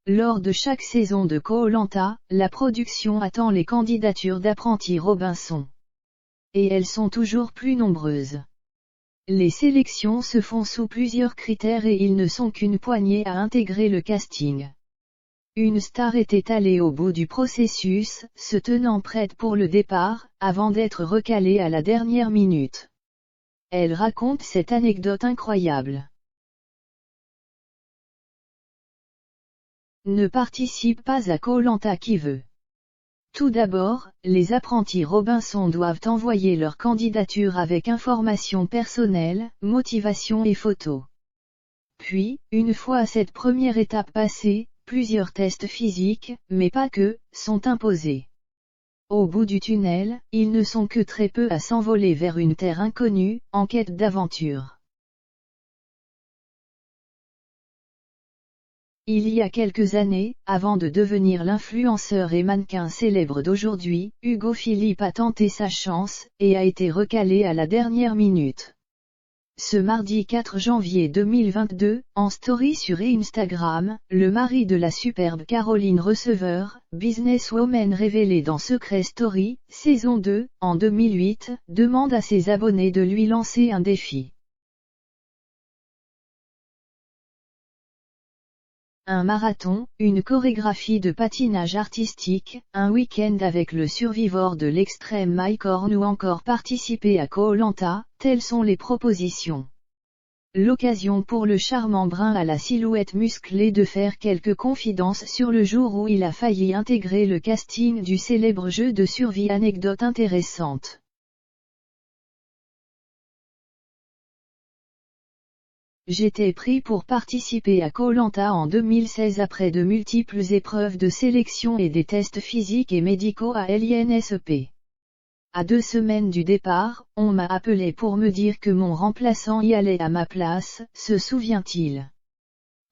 Lors de chaque saison de Koh-Lanta, la production attend les candidatures d'apprentis Robinson. Et elles sont toujours plus nombreuses. Les sélections se font sous plusieurs critères et ils ne sont qu'une poignée à intégrer le casting. Une star était allée au bout du processus, se tenant prête pour le départ, avant d'être recalée à la dernière minute. Elle raconte cette anecdote incroyable. Ne participe pas à Koh-Lanta qui veut. Tout d'abord, les apprentis Robinson doivent envoyer leur candidature avec informations personnelles, motivation et photos. Puis, une fois cette première étape passée, plusieurs tests physiques, mais pas que, sont imposés. Au bout du tunnel, ils ne sont que très peu à s'envoler vers une terre inconnue, en quête d'aventure. Il y a quelques années, avant de devenir l'influenceur et mannequin célèbre d'aujourd'hui, Hugo Philippe a tenté sa chance, et a été recalé à la dernière minute. Ce mardi 4 janvier 2022, en story sur Instagram, le mari de la superbe Caroline Receveur, businesswoman révélée dans Secret Story, saison 2, en 2008, demande à ses abonnés de lui lancer un défi. Un marathon, une chorégraphie de patinage artistique, un week-end avec le survivor de l'extrême Mike Horn ou encore participer à Koh-Lanta, telles sont les propositions. L'occasion pour le charmant brun à la silhouette musclée de faire quelques confidences sur le jour où il a failli intégrer le casting du célèbre jeu de survie. Anecdote intéressante. J'étais pris pour participer à Koh-Lanta en 2016 après de multiples épreuves de sélection et des tests physiques et médicaux à l'INSEP. À 2 semaines du départ, on m'a appelé pour me dire que mon remplaçant y allait à ma place, se souvient-il.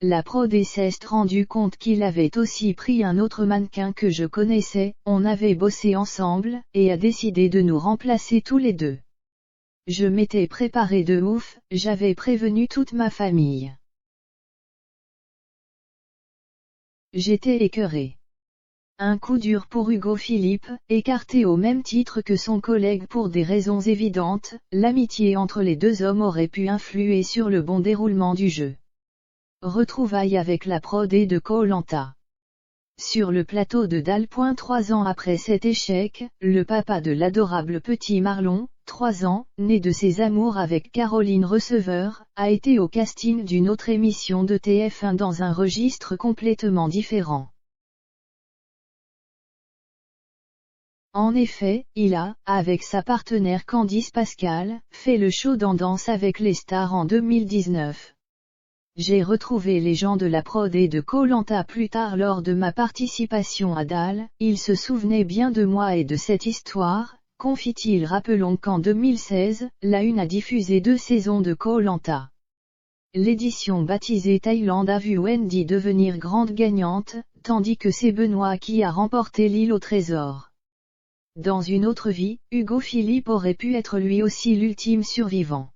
La prod s'est rendu compte qu'il avait aussi pris un autre mannequin que je connaissais, on avait bossé ensemble, et a décidé de nous remplacer tous les deux. Je m'étais préparé de ouf, j'avais prévenu toute ma famille. J'étais écœuré. Un coup dur pour Hugo Philippe, écarté au même titre que son collègue pour des raisons évidentes, l'amitié entre les deux hommes aurait pu influer sur le bon déroulement du jeu. Retrouvailles avec la prod de Koh-Lanta. Sur le plateau de Dalle. 3 ans après cet échec, le papa de l'adorable petit Marlon, 3 ans, né de ses amours avec Caroline Receveur, a été au casting d'une autre émission de TF1 dans un registre complètement différent. En effet, il a, avec sa partenaire Candice Pascal, fait le show dans Danse avec les stars en 2019. J'ai retrouvé les gens de la prod et de Koh-Lanta plus tard lors de ma participation à Dalle, ils se souvenaient bien de moi et de cette histoire, confie-t-il. Rappelons qu'en 2016, la Une a diffusé 2 saisons de Koh-Lanta. L'édition baptisée Thaïlande a vu Wendy devenir grande gagnante, tandis que c'est Benoît qui a remporté l'île au trésor. Dans une autre vie, Hugo Philippe aurait pu être lui aussi l'ultime survivant.